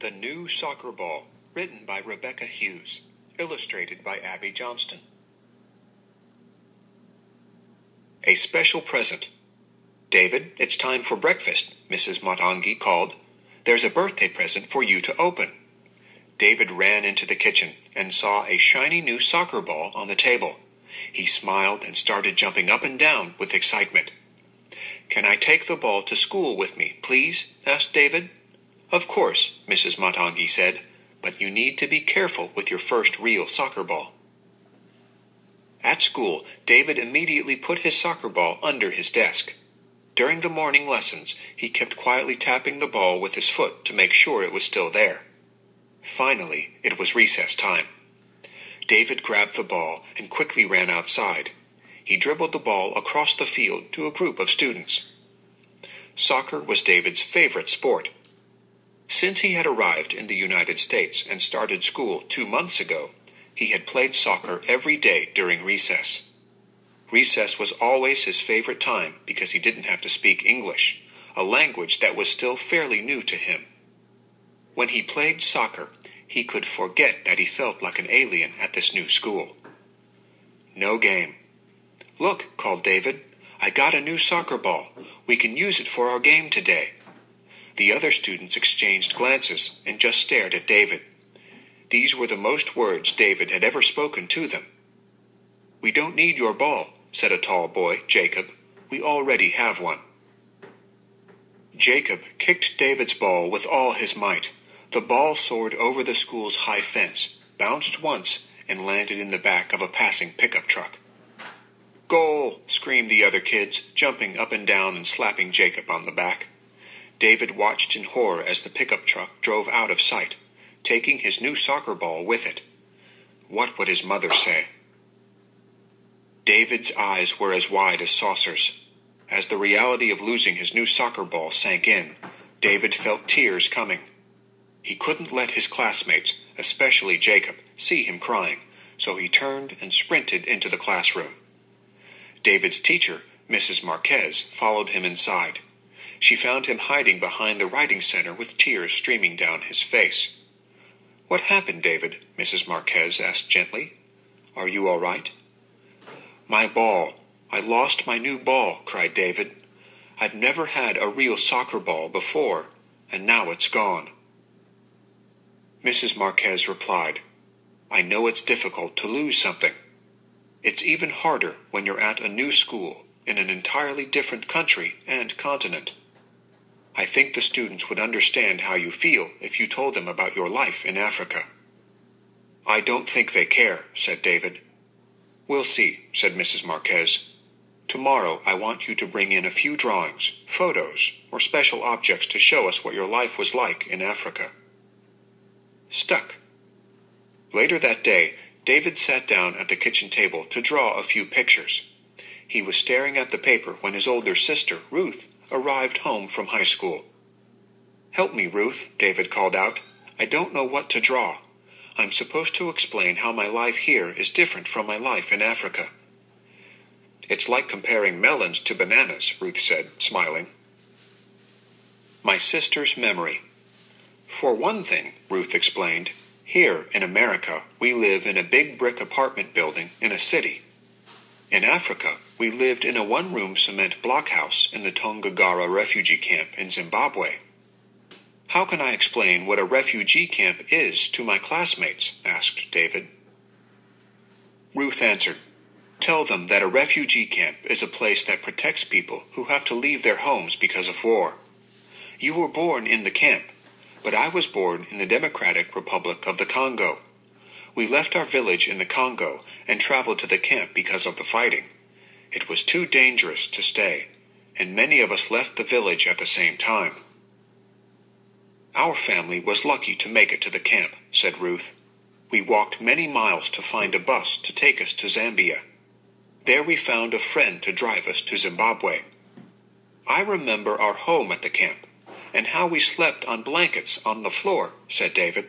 The New Soccer Ball, written by Rebecca Hughes, illustrated by Abby Johnston. A special present. "David, it's time for breakfast," Mrs. Matangi called. "There's a birthday present for you to open." David ran into the kitchen and saw a shiny new soccer ball on the table. He smiled and started jumping up and down with excitement. "Can I take the ball to school with me, please?" asked David. "Of course," Mrs. Matangi said, "but you need to be careful with your first real soccer ball." At school, David immediately put his soccer ball under his desk. During the morning lessons, he kept quietly tapping the ball with his foot to make sure it was still there. Finally, it was recess time. David grabbed the ball and quickly ran outside. He dribbled the ball across the field to a group of students. Soccer was David's favorite sport. Since he had arrived in the United States and started school 2 months ago, he had played soccer every day during recess. Recess was always his favorite time because he didn't have to speak English, a language that was still fairly new to him. When he played soccer, he could forget that he felt like an alien at this new school. No game. "Look," called David, "I got a new soccer ball. We can use it for our game today." The other students exchanged glances and just stared at David. These were the most words David had ever spoken to them. "We don't need your ball," said a tall boy, Jacob. "We already have one." Jacob kicked David's ball with all his might. The ball soared over the school's high fence, bounced once, and landed in the back of a passing pickup truck. "Goal!" screamed the other kids, jumping up and down and slapping Jacob on the back. David watched in horror as the pickup truck drove out of sight, taking his new soccer ball with it. What would his mother say? David's eyes were as wide as saucers. As the reality of losing his new soccer ball sank in, David felt tears coming. He couldn't let his classmates, especially Jacob, see him crying, so he turned and sprinted into the classroom. David's teacher, Mrs. Marquez, followed him inside. She found him hiding behind the writing center with tears streaming down his face. "What happened, David?" Mrs. Marquez asked gently. "Are you all right?" "My ball. I lost my new ball," cried David. "I've never had a real soccer ball before, and now it's gone." Mrs. Marquez replied, "I know it's difficult to lose something. It's even harder when you're at a new school in an entirely different country and continent. I think the students would understand how you feel if you told them about your life in Africa." "I don't think they care," said David. "We'll see," said Mrs. Marquez. "Tomorrow I want you to bring in a few drawings, photos, or special objects to show us what your life was like in Africa." Stuck. Later that day, David sat down at the kitchen table to draw a few pictures. He was staring at the paper when his older sister, Ruth, arrived home from high school. "Help me, Ruth," David called out. "I don't know what to draw. I'm supposed to explain how my life here is different from my life in Africa." "It's like comparing melons to bananas," Ruth said, smiling. My sister's memory. "For one thing," Ruth explained, "here in America we live in a big brick apartment building in a city. In Africa, we lived in a one-room cement blockhouse in the Tongagara refugee camp in Zimbabwe." "How can I explain what a refugee camp is to my classmates?" asked David. Ruth answered, "Tell them that a refugee camp is a place that protects people who have to leave their homes because of war. You were born in the camp, but I was born in the Democratic Republic of the Congo. We left our village in the Congo and traveled to the camp because of the fighting. It was too dangerous to stay, and many of us left the village at the same time." "Our family was lucky to make it to the camp," said Ruth. "We walked many miles to find a bus to take us to Zambia. There we found a friend to drive us to Zimbabwe. I remember our home at the camp, and how we slept on blankets on the floor," said David.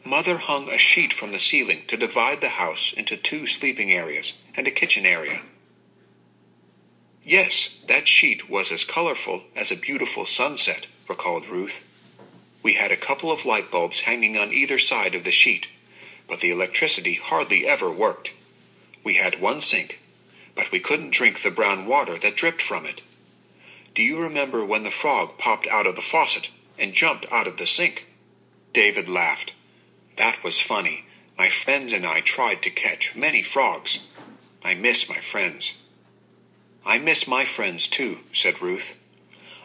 "Mother hung a sheet from the ceiling to divide the house into 2 sleeping areas and a kitchen area." "Yes, that sheet was as colorful as a beautiful sunset," recalled Ruth. We had a couple of light bulbs hanging on either side of the sheet, but the electricity hardly ever worked. We had one sink, but we couldn't drink the brown water that dripped from it. Do you remember when the frog popped out of the faucet and jumped out of the sink? David laughed. That was funny. My friends and I tried to catch many frogs. I miss my friends. I miss my friends too, said Ruth.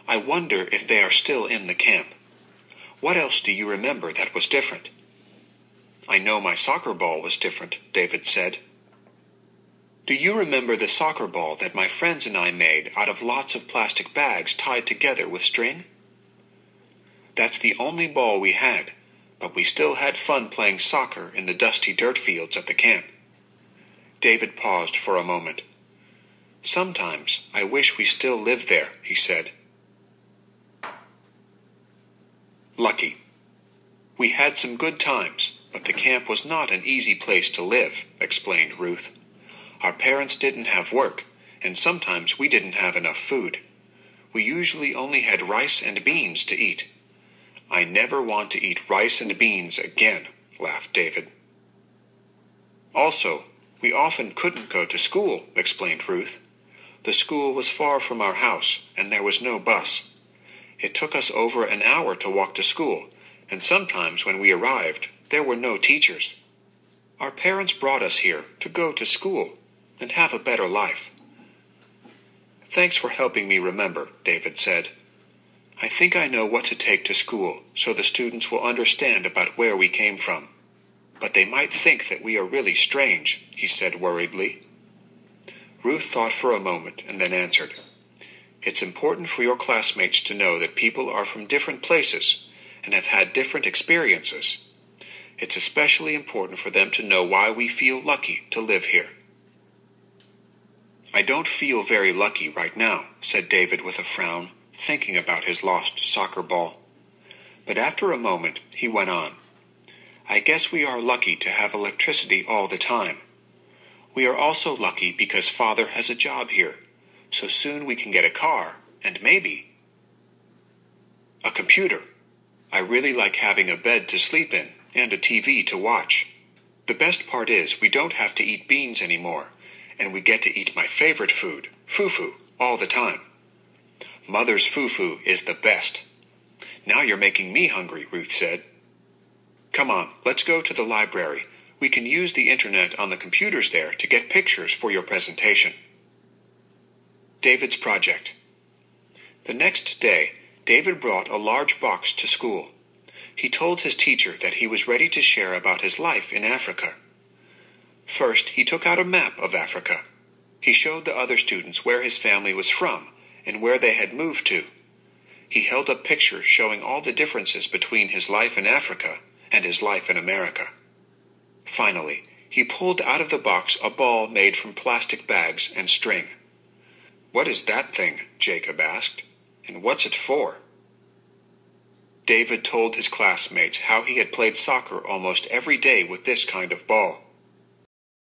I wonder if they are still in the camp. What else do you remember that was different? I know my soccer ball was different, David said. Do you remember the soccer ball that my friends and I made out of lots of plastic bags tied together with string? That's the only ball we had, but we still had fun playing soccer in the dusty dirt fields at the camp. David paused for a moment. Sometimes I wish we still lived there, he said. Lucky. We had some good times, but the camp was not an easy place to live, explained Ruth. Our parents didn't have work, and sometimes we didn't have enough food. We usually only had rice and beans to eat. I never want to eat rice and beans again, laughed David. Also, we often couldn't go to school, explained Ruth. The school was far from our house, and there was no bus. It took us over an hour to walk to school, and sometimes when we arrived, there were no teachers. Our parents brought us here to go to school and have a better life. Thanks for helping me remember, David said. I think I know what to take to school so the students will understand about where we came from. But they might think that we are really strange, he said worriedly. Ruth thought for a moment and then answered. It's important for your classmates to know that people are from different places and have had different experiences. It's especially important for them to know why we feel lucky to live here. I don't feel very lucky right now, said David with a frown, thinking about his lost soccer ball. But after a moment, he went on. I guess we are lucky to have electricity all the time. We are also lucky because Father has a job here, so soon we can get a car, and maybe a computer. I really like having a bed to sleep in and a TV to watch. The best part is we don't have to eat beans anymore, and we get to eat my favorite food, fufu, all the time. Mother's fufu is the best. Now you're making me hungry, Ruth said. Come on, let's go to the library. We can use the internet on the computers there to get pictures for your presentation. David's project. The next day, David brought a large box to school. He told his teacher that he was ready to share about his life in Africa. First, he took out a map of Africa. He showed the other students where his family was from and where they had moved to. He held up pictures showing all the differences between his life in Africa and his life in America. Finally, he pulled out of the box a ball made from plastic bags and string. What is that thing? Jacob asked. And what's it for? David told his classmates how he had played soccer almost every day with this kind of ball.